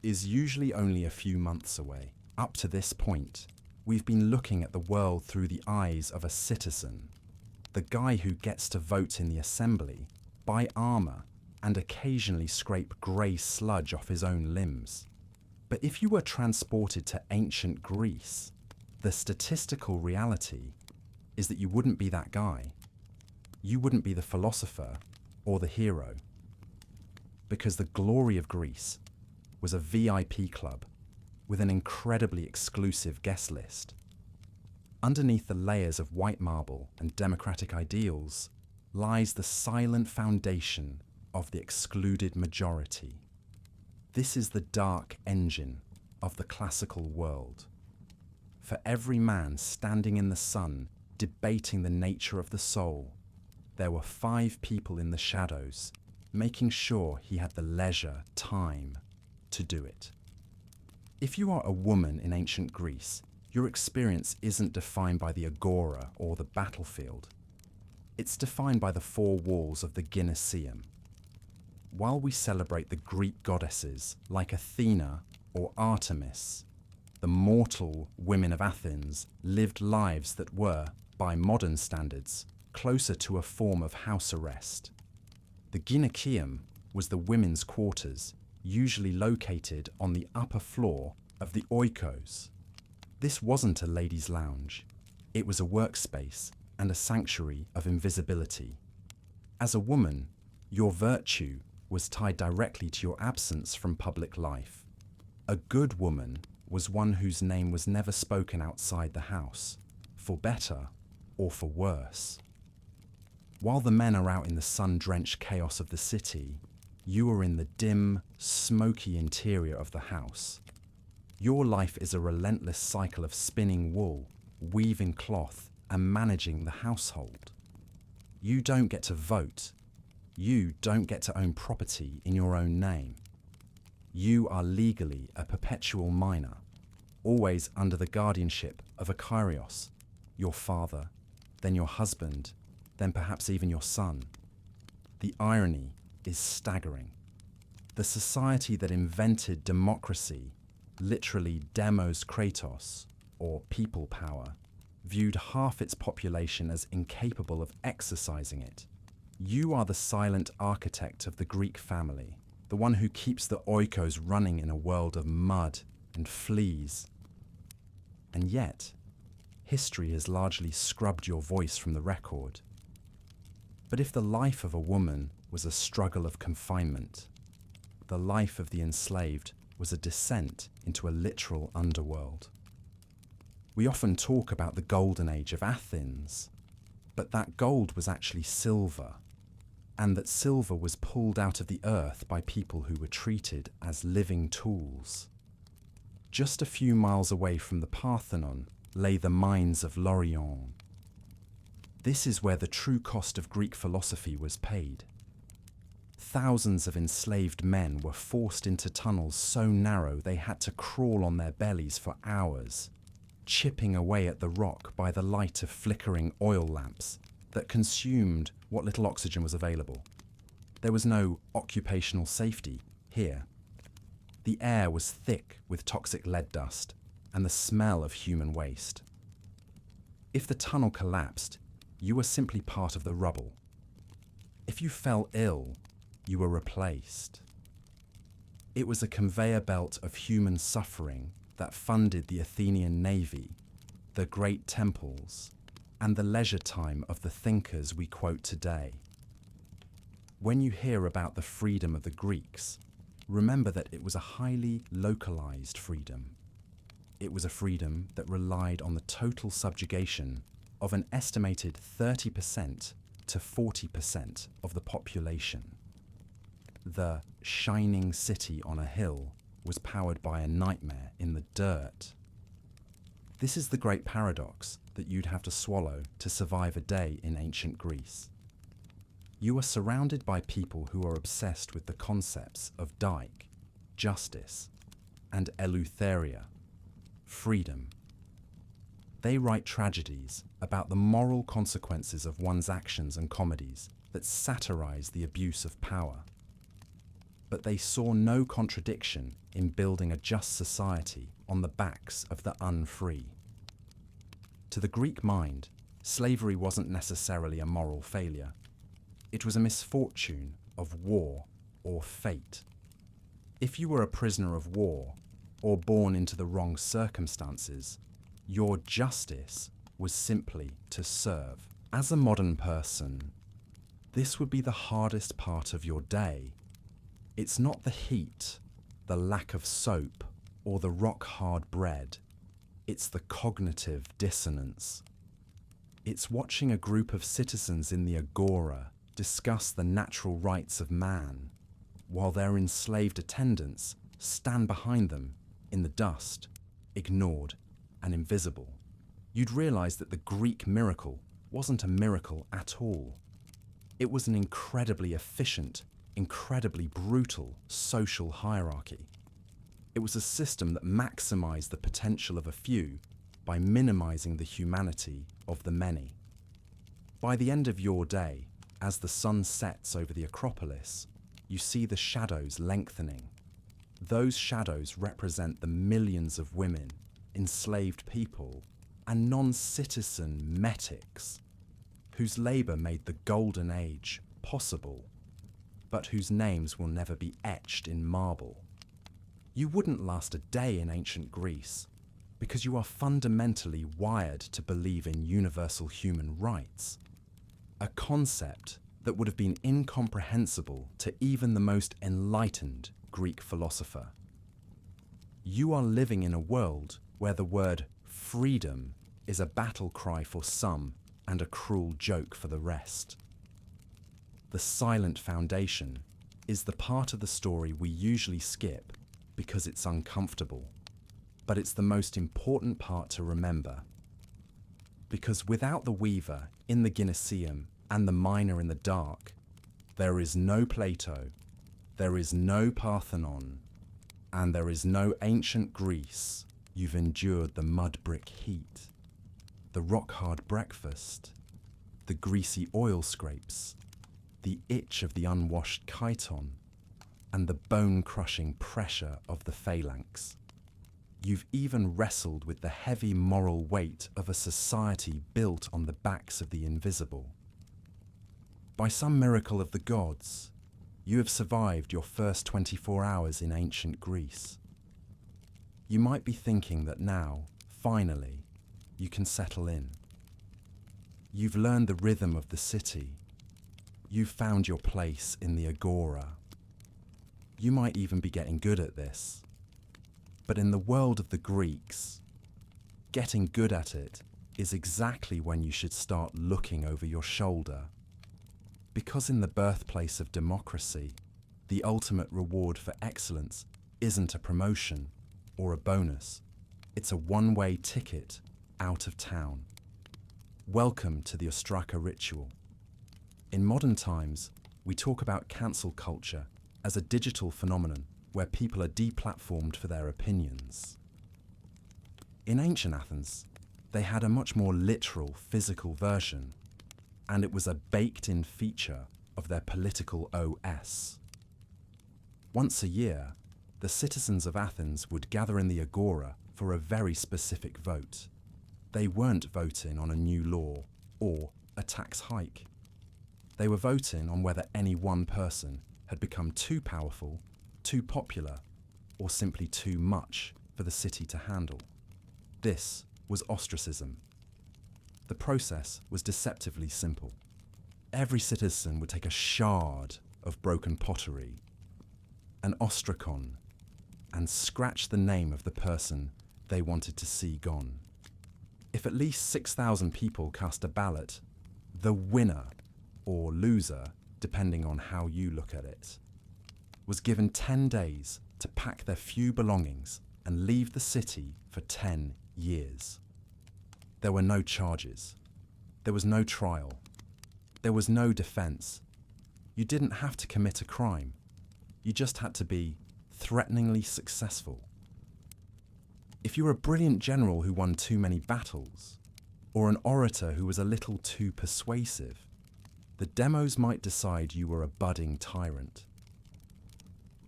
is usually only a few months away. Up to this point, we've been looking at the world through the eyes of a citizen, the guy who gets to vote in the assembly, buy armor, and occasionally scrape grey sludge off his own limbs. But if you were transported to ancient Greece, the statistical reality is that you wouldn't be that guy. You wouldn't be the philosopher or the hero. Because the glory of Greece was a VIP club with an incredibly exclusive guest list. Underneath the layers of white marble and democratic ideals lies the silent foundation of the excluded majority. This is the dark engine of the classical world. For every man standing in the sun debating the nature of the soul, there were 5 people in the shadows making sure he had the leisure time to do it. If you are a woman in ancient Greece, your experience isn't defined by the agora or the battlefield. It's defined by the 4 walls of the Gyneceum. While we celebrate the Greek goddesses like Athena or Artemis, the mortal women of Athens lived lives that were, by modern standards, closer to a form of house arrest. The Gyneceum was the women's quarters, usually located on the upper floor of the oikos. This wasn't a ladies' lounge. It was a workspace and a sanctuary of invisibility. As a woman, your virtue was tied directly to your absence from public life. A good woman was one whose name was never spoken outside the house, for better or for worse. While the men are out in the sun-drenched chaos of the city, you are in the dim, smoky interior of the house. Your life is a relentless cycle of spinning wool, weaving cloth, and managing the household. You don't get to vote. You don't get to own property in your own name. You are legally a perpetual minor, always under the guardianship of a Kyrios, your father, then your husband, then perhaps even your son. The irony is staggering. The society that invented democracy, literally demos kratos, or people power, viewed half its population as incapable of exercising it. You are the silent architect of the Greek family, the one who keeps the oikos running in a world of mud and fleas. And yet, history has largely scrubbed your voice from the record. But if the life of a woman was a struggle of confinement, the life of the enslaved was a descent into a literal underworld. We often talk about the golden age of Athens, but that gold was actually silver, and that silver was pulled out of the earth by people who were treated as living tools. Just a few miles away from the Parthenon lay the mines of Laurion. This is where the true cost of Greek philosophy was paid. Thousands of enslaved men were forced into tunnels so narrow they had to crawl on their bellies for hours, chipping away at the rock by the light of flickering oil lamps that consumed what little oxygen was available. There was no occupational safety here. The air was thick with toxic lead dust and the smell of human waste. If the tunnel collapsed, you were simply part of the rubble. If you fell ill, you were replaced. It was a conveyor belt of human suffering that funded the Athenian navy, the great temples, and the leisure time of the thinkers we quote today. When you hear about the freedom of the Greeks, remember that it was a highly localized freedom. It was a freedom that relied on the total subjugation of an estimated 30% to 40% of the population. The shining city on a hill was powered by a nightmare in the dirt. This is the great paradox that you'd have to swallow to survive a day in ancient Greece. You are surrounded by people who are obsessed with the concepts of dike, justice, and eleutheria, freedom. They write tragedies about the moral consequences of one's actions and comedies that satirize the abuse of power. But they saw no contradiction in building a just society on the backs of the unfree. To the Greek mind, slavery wasn't necessarily a moral failure. It was a misfortune of war or fate. If you were a prisoner of war or born into the wrong circumstances, your justice was simply to serve. As a modern person, this would be the hardest part of your day. It's not the heat, the lack of soap, or the rock-hard bread. It's the cognitive dissonance. It's watching a group of citizens in the agora discuss the natural rights of man, while their enslaved attendants stand behind them in the dust, ignored and invisible. You'd realize that the Greek miracle wasn't a miracle at all. It was an incredibly efficient, incredibly brutal social hierarchy. It was a system that maximized the potential of a few by minimizing the humanity of the many. By the end of your day, as the sun sets over the Acropolis, you see the shadows lengthening. Those shadows represent the millions of women, enslaved people, and non-citizen metics, whose labor made the golden age possible, but whose names will never be etched in marble. You wouldn't last a day in ancient Greece because you are fundamentally wired to believe in universal human rights, a concept that would have been incomprehensible to even the most enlightened Greek philosopher. You are living in a world where the word freedom is a battle cry for some and a cruel joke for the rest. The silent foundation is the part of the story we usually skip because it's uncomfortable, but it's the most important part to remember. Because without the weaver in the gyneceum and the miner in the dark, there is no Plato, there is no Parthenon, and there is no ancient Greece. You've endured the mud brick heat, the rock-hard breakfast, the greasy oil scrapes, the itch of the unwashed chiton, and the bone-crushing pressure of the phalanx. You've even wrestled with the heavy moral weight of a society built on the backs of the invisible. By some miracle of the gods, you have survived your first 24 hours in ancient Greece. You might be thinking that now, finally, you can settle in. You've learned the rhythm of the city. You've found your place in the agora. You might even be getting good at this. But in the world of the Greeks, getting good at it is exactly when you should start looking over your shoulder. Because in the birthplace of democracy, the ultimate reward for excellence isn't a promotion or a bonus. It's a one-way ticket out of town. Welcome to the ostraka ritual. In modern times, we talk about cancel culture as a digital phenomenon where people are deplatformed for their opinions. In ancient Athens, they had a much more literal physical version, and it was a baked-in feature of their political OS. Once a year, the citizens of Athens would gather in the agora for a very specific vote. They weren't voting on a new law or a tax hike. They were voting on whether any one person had become too powerful, too popular, or simply too much for the city to handle. This was ostracism. The process was deceptively simple. Every citizen would take a shard of broken pottery, an ostracon, and scratch the name of the person they wanted to see gone. If at least 6,000 people cast a ballot, the winner, or loser, depending on how you look at it, was given 10 days to pack their few belongings and leave the city for 10 years. There were no charges. There was no trial. There was no defense. You didn't have to commit a crime. You just had to be threateningly successful. If you were a brilliant general who won too many battles, or an orator who was a little too persuasive, the demos might decide you were a budding tyrant.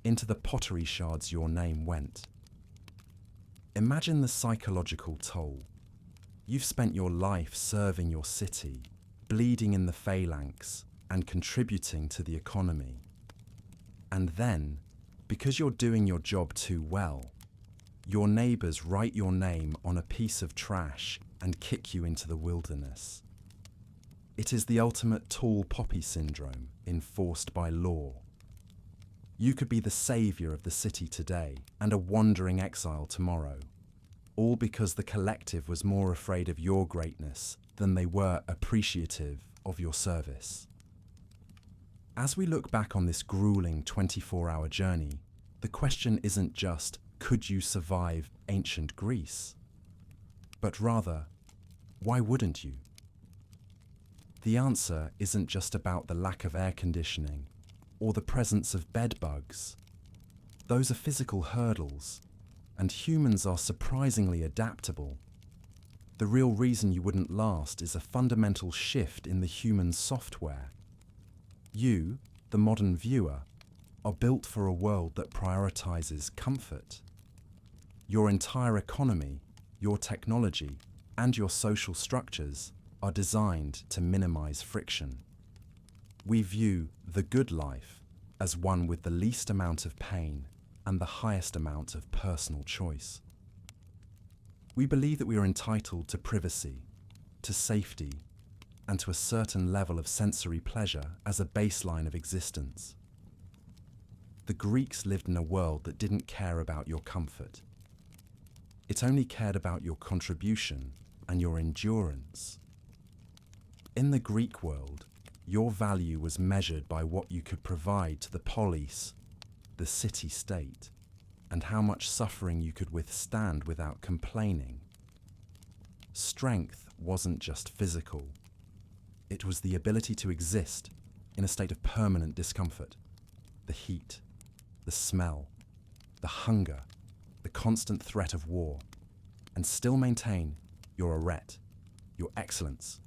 Into the pottery shards your name went. Imagine the psychological toll. You've spent your life serving your city, bleeding in the phalanx, and contributing to the economy. And then, because you're doing your job too well, your neighbours write your name on a piece of trash and kick you into the wilderness. It is the ultimate tall poppy syndrome enforced by law. You could be the saviour of the city today and a wandering exile tomorrow, all because the collective was more afraid of your greatness than they were appreciative of your service. As we look back on this grueling 24-hour journey, the question isn't just, could you survive ancient Greece? But rather, why wouldn't you? The answer isn't just about the lack of air conditioning or the presence of bed bugs. Those are physical hurdles, and humans are surprisingly adaptable. The real reason you wouldn't last is a fundamental shift in the human software. You, the modern viewer, are built for a world that prioritizes comfort. Your entire economy, your technology, and your social structures are designed to minimize friction. We view the good life as one with the least amount of pain and the highest amount of personal choice. We believe that we are entitled to privacy, to safety, and to a certain level of sensory pleasure as a baseline of existence. The Greeks lived in a world that didn't care about your comfort. It only cared about your contribution and your endurance. In the Greek world, your value was measured by what you could provide to the polis, the city-state, and how much suffering you could withstand without complaining. Strength wasn't just physical. It was the ability to exist in a state of permanent discomfort. The heat, the smell, the hunger, the constant threat of war, and still maintain your arete, your excellence.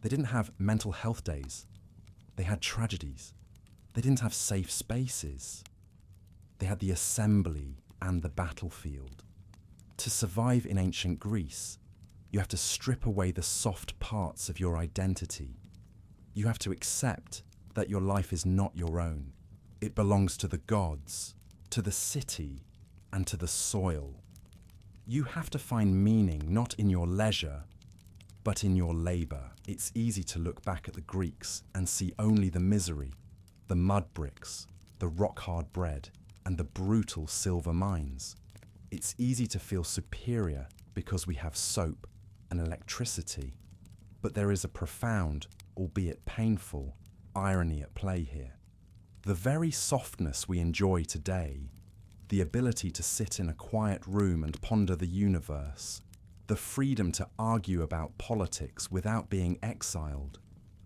They didn't have mental health days. They had tragedies. They didn't have safe spaces. They had the assembly and the battlefield. To survive in ancient Greece, you have to strip away the soft parts of your identity. You have to accept that your life is not your own. It belongs to the gods, to the city, and to the soil. You have to find meaning not in your leisure, but in your labour. It's easy to look back at the Greeks and see only the misery, the mud bricks, the rock-hard bread, and the brutal silver mines. It's easy to feel superior because we have soap and electricity, but there is a profound, albeit painful, irony at play here. The very softness we enjoy today, the ability to sit in a quiet room and ponder the universe, the freedom to argue about politics without being exiled,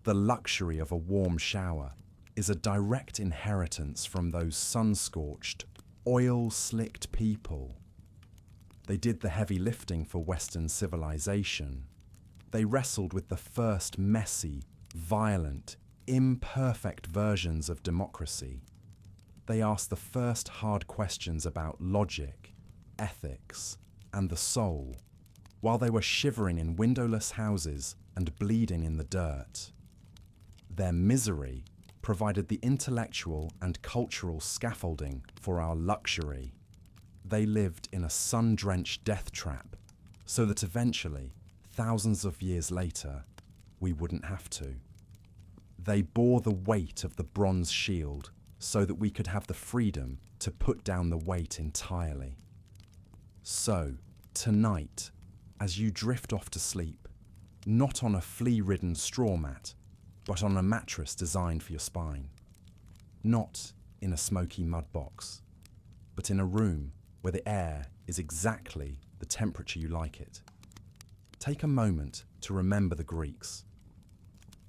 the luxury of a warm shower, is a direct inheritance from those sun-scorched, oil-slicked people. They did the heavy lifting for Western civilization. They wrestled with the first messy, violent, imperfect versions of democracy. They asked the first hard questions about logic, ethics, and the soul, while they were shivering in windowless houses and bleeding in the dirt. Their misery provided the intellectual and cultural scaffolding for our luxury. They lived in a sun-drenched death trap, so that eventually, thousands of years later, we wouldn't have to. They bore the weight of the bronze shield so that we could have the freedom to put down the weight entirely. So, tonight, as you drift off to sleep, not on a flea-ridden straw mat, but on a mattress designed for your spine. Not in a smoky mud box, but in a room where the air is exactly the temperature you like it. Take a moment to remember the Greeks.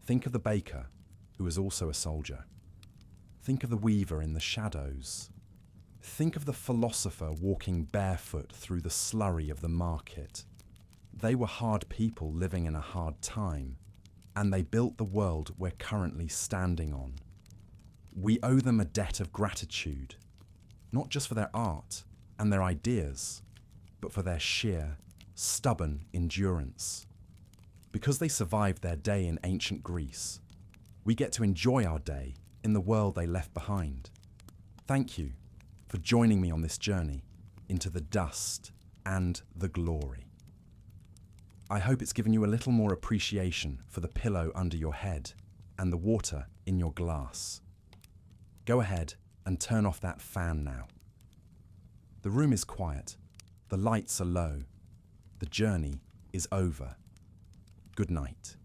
Think of the baker, who was also a soldier. Think of the weaver in the shadows. Think of the philosopher walking barefoot through the slurry of the market. They were hard people living in a hard time, and they built the world we're currently standing on. We owe them a debt of gratitude, not just for their art and their ideas, but for their sheer, stubborn endurance. Because they survived their day in ancient Greece, we get to enjoy our day in the world they left behind. Thank you for joining me on this journey into the dust and the glory. I hope it's given you a little more appreciation for the pillow under your head and the water in your glass. Go ahead and turn off that fan now. The room is quiet, the lights are low, the journey is over. Good night.